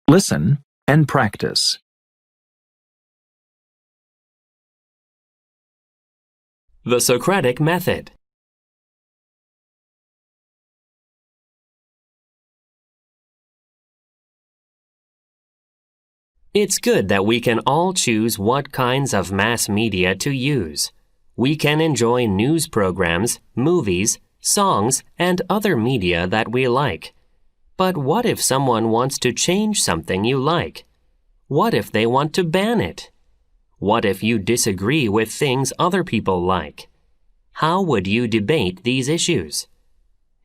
Listen and practice. The Socratic Method. It's good that we can all choose what kinds of mass media to use. We can enjoy news programs, movies, songs, and other media that we like. But what if someone wants to change something you like? What if they want to ban it? What if you disagree with things other people like? How would you debate these issues?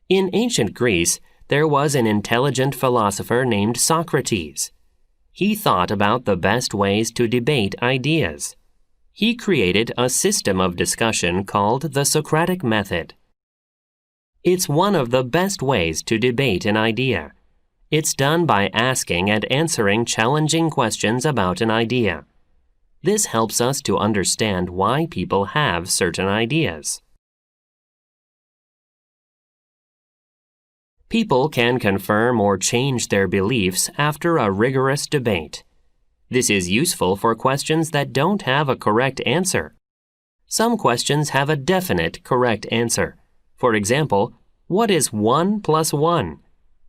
In ancient Greece, there was an intelligent philosopher named Socrates. He thought about the best ways to debate ideas. He created a system of discussion called the Socratic Method. It's one of the best ways to debate an idea. It's done by asking and answering challenging questions about an idea. This helps us to understand why people have certain ideas. People can confirm or change their beliefs after a rigorous debate. This is useful for questions that don't have a correct answer. Some questions have a definite correct answer. For example, what is 1 plus 1?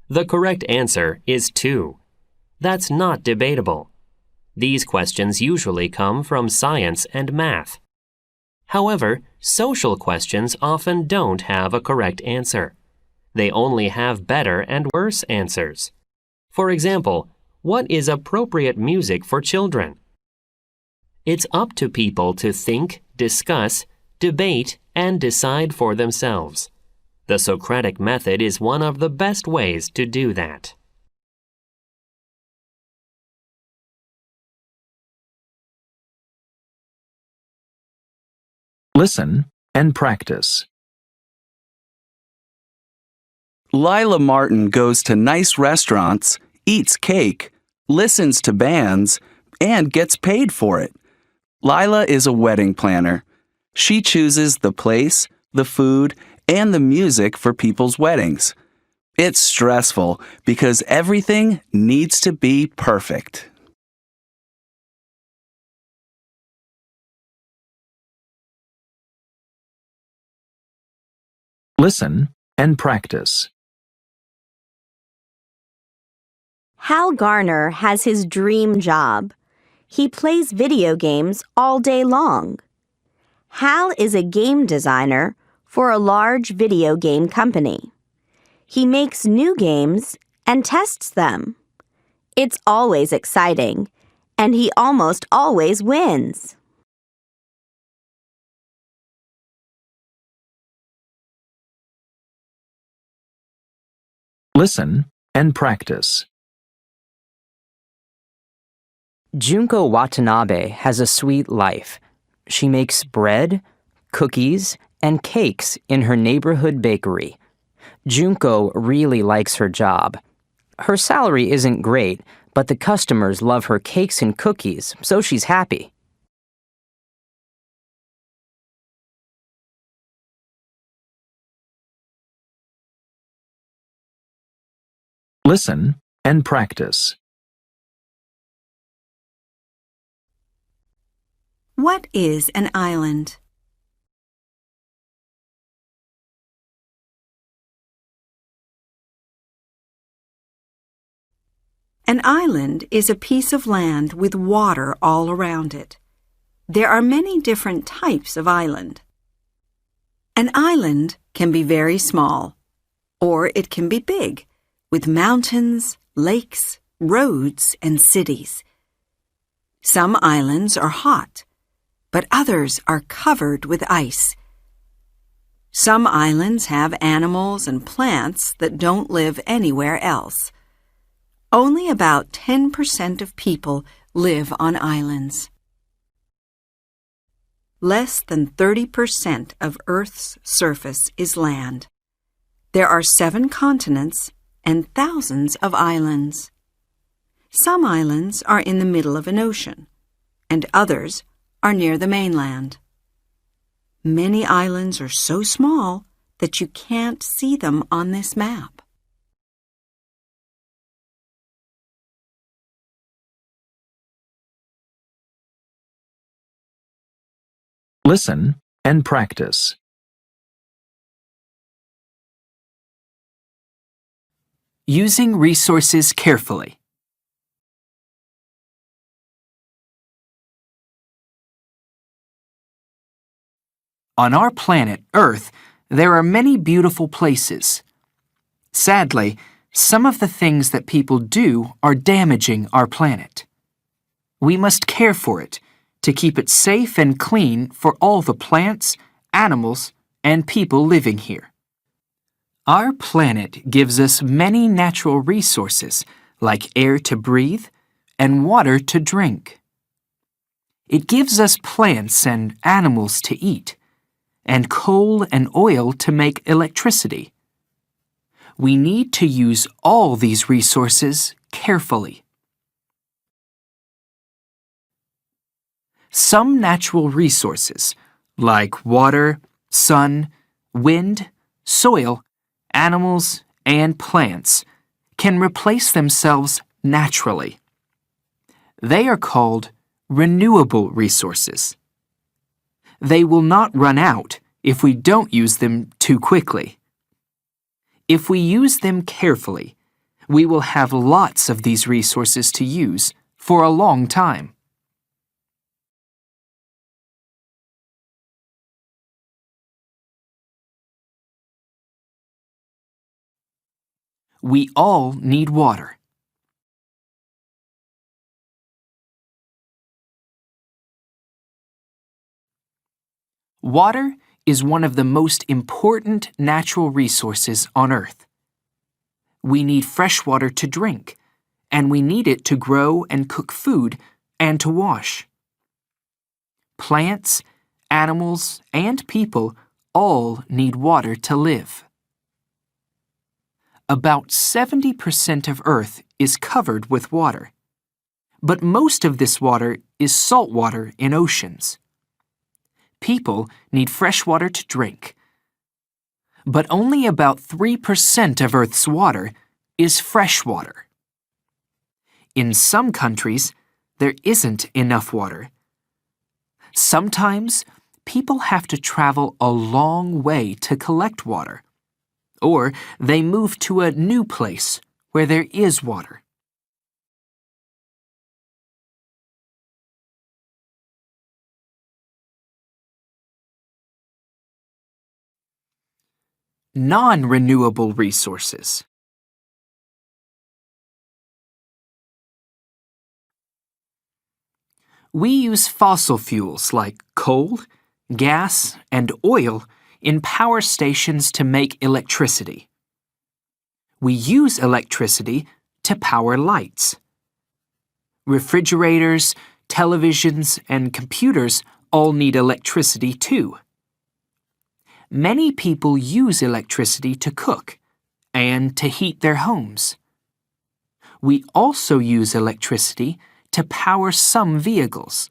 The correct answer is 2. That's not debatable. These questions usually come from science and math. However, social questions often don't have a correct answer. They only have better and worse answers. For example, what is appropriate music for children? It's up to people to think, discuss, debate, and decide for themselves. The Socratic Method is one of the best ways to do that. Listen and practice. Lila Martin goes to nice restaurants, eats cake, listens to bands, and gets paid for it. Lila is a wedding planner. She chooses the place, the food, and the music for people's weddings. It's stressful because everything needs to be perfect. Listen and practice. Hal Garner has his dream job. He plays video games all day long. Hal is a game designer for a large video game company. He makes new games and tests them. It's always exciting, and he almost always wins. Listen and practice. Junko Watanabe has a sweet life. She makes bread, cookies, and cakes in her neighborhood bakery. Junko really likes her job. Her salary isn't great, but the customers love her cakes and cookies, so she's happy. Listen and practice. What is an island? An island is a piece of land with water all around it. There are many different types of island. An island can be very small, or it can be big, with mountains, lakes, roads, and cities. Some islands are hot, but others are covered with ice. Some islands have animals and plants that don't live anywhere else. Only about 10% of people live on islands. Less than 30% of Earth's surface is land. There are 7 continents and thousands of islands. Some islands are in the middle of an ocean, and others are near the mainland. Many islands are so small that you can't see them on this map. Listen and practice. Using resources carefully. On our planet, Earth, there are many beautiful places. Sadly, some of the things that people do are damaging our planet. We must care for it to keep it safe and clean for all the plants, animals, and people living here. Our planet gives us many natural resources like air to breathe and water to drink. It gives us plants and animals to eat, and coal and oil to make electricity. We need to use all these resources carefully. Some natural resources, like water, sun, wind, soil, animals, and plants, can replace themselves naturally. They are called renewable resources. They will not run out if we don't use them too quickly. If we use them carefully, we will have lots of these resources to use for a long time. We all need water. Water is one of the most important natural resources on Earth. We need fresh water to drink, and we need it to grow and cook food and to wash. Plants, animals, and people all need water to live. About 70% of Earth is covered with water, but most of this water is salt water in oceans. People need fresh water to drink, but only about 3% of Earth's water is fresh water. In some countries, there isn't enough water. Sometimes, people have to travel a long way to collect water, or they move to a new place where there is water. Non-renewable resources. We use fossil fuels like coal, gas, and oil in power stations to make electricity. We use electricity to power lights. Refrigerators, televisions, and computers all need electricity too. Many people use electricity to cook and to heat their homes. We also use electricity to power some vehicles,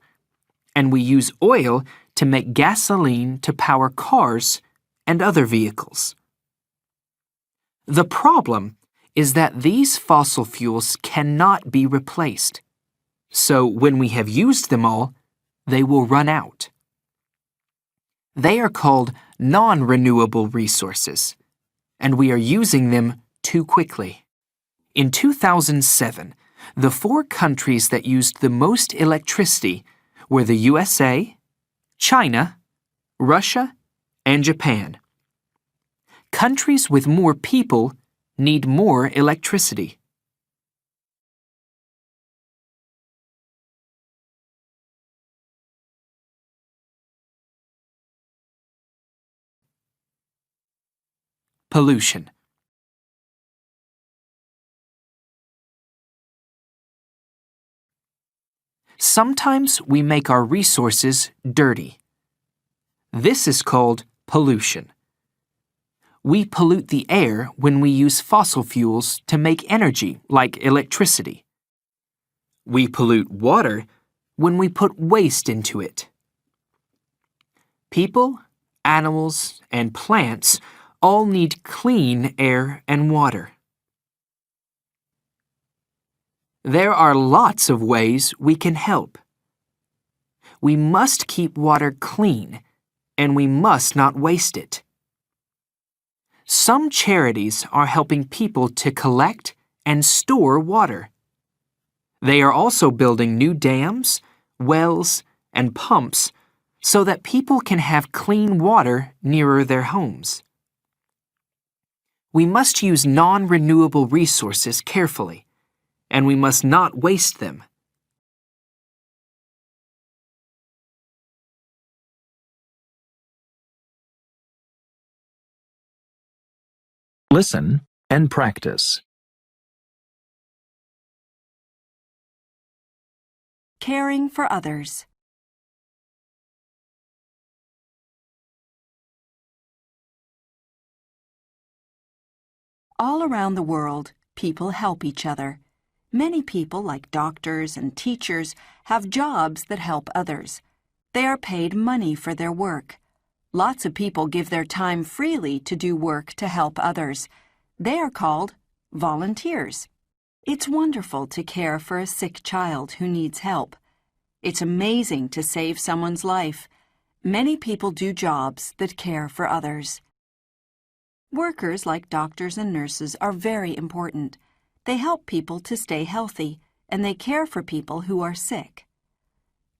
and we use oil to make gasoline to power cars and other vehicles. The problem is that these fossil fuels cannot be replaced, so when we have used them all, they will run out. They are called non-renewable resources, and we are using them too quickly. In 2007, the 4 countries that used the most electricity were the USA, China, Russia, and Japan. Countries with more people need more electricity. Pollution. Sometimes we make our resources dirty. This is called pollution. We pollute the air when we use fossil fuels to make energy like electricity. We pollute water when we put waste into it. People, animals, and plants all need clean air and water. There are lots of ways we can help. We must keep water clean and we must not waste it. Some charities are helping people to collect and store water. They are also building new dams, wells, and pumps so that people can have clean water nearer their homes. We must use non-renewable resources carefully, and we must not waste them. Listen and practice. Caring for others. All around the world, people help each other. Many people, like doctors and teachers, have jobs that help others. They are paid money for their work. Lots of people give their time freely to do work to help others. They are called volunteers. It's wonderful to care for a sick child who needs help. It's amazing to save someone's life. Many people do jobs that care for others. Workers like doctors and nurses are very important. They help people to stay healthy, and they care for people who are sick.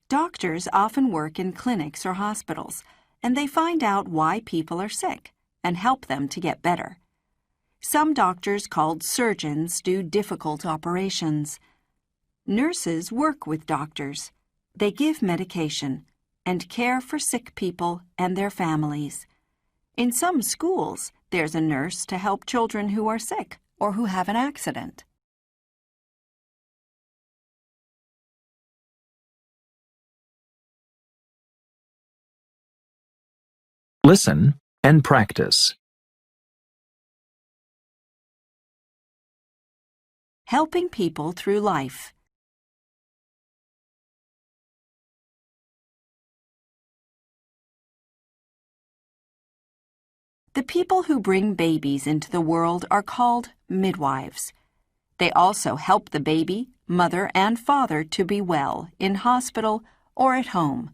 Doctors often work in clinics or hospitals, and they find out why people are sick and help them to get better. Some doctors, called surgeons, do difficult operations. Nurses work with doctors. They give medication and care for sick people and their families. In some schools, there's a nurse to help children who are sick or who have an accident. Listen and practice. Helping people through life. The people who bring babies into the world are called midwives. They also help the baby, mother, and father to be well in hospital or at home.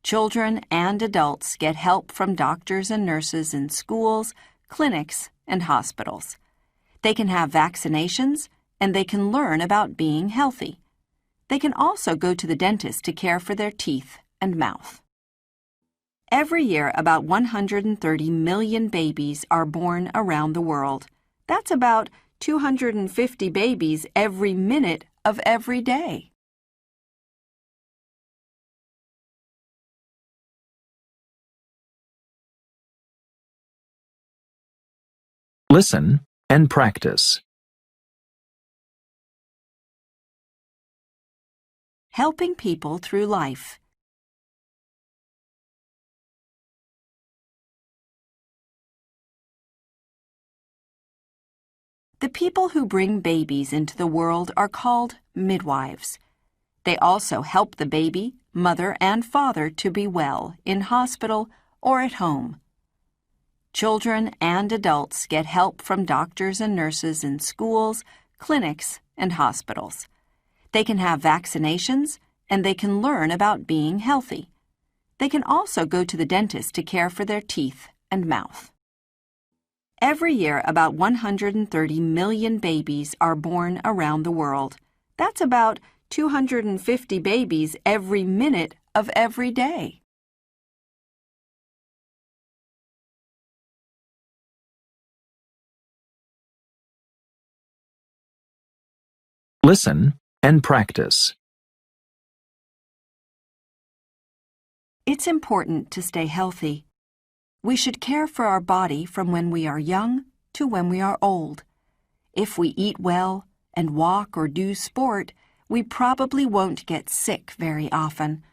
Children and adults get help from doctors and nurses in schools, clinics, and hospitals. They can have vaccinations, and they can learn about being healthy. They can also go to the dentist to care for their teeth and mouth. Every year, about 130 million babies are born around the world. That's about 250 babies every minute of every day. Listen and practice. Helping people through life. The people who bring babies into the world are called midwives. They also help the baby, mother, and father to be well in hospital or at home. Children and adults get help from doctors and nurses in schools, clinics, and hospitals. They can have vaccinations, and they can learn about being healthy. They can also go to the dentist to care for their teeth and mouth. Every year, about 130 million babies are born around the world. That's about 250 babies every minute of every day. Listen and practice. It's important to stay healthy. We should care for our body from when we are young to when we are old. If we eat well and walk or do sport, we probably won't get sick very often.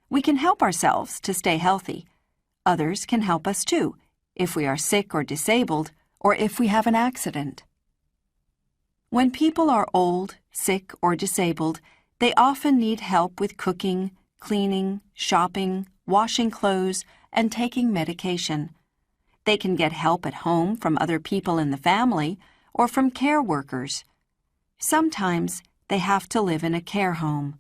We can help ourselves to stay healthy. Others can help us too, if we are sick or disabled, or if we have an accident. When people are old, sick, or disabled, they often need help with cooking, cleaning, shopping, washing clothes, and taking medication. They can get help at home from other people in the family or from care workers. Sometimes they have to live in a care home.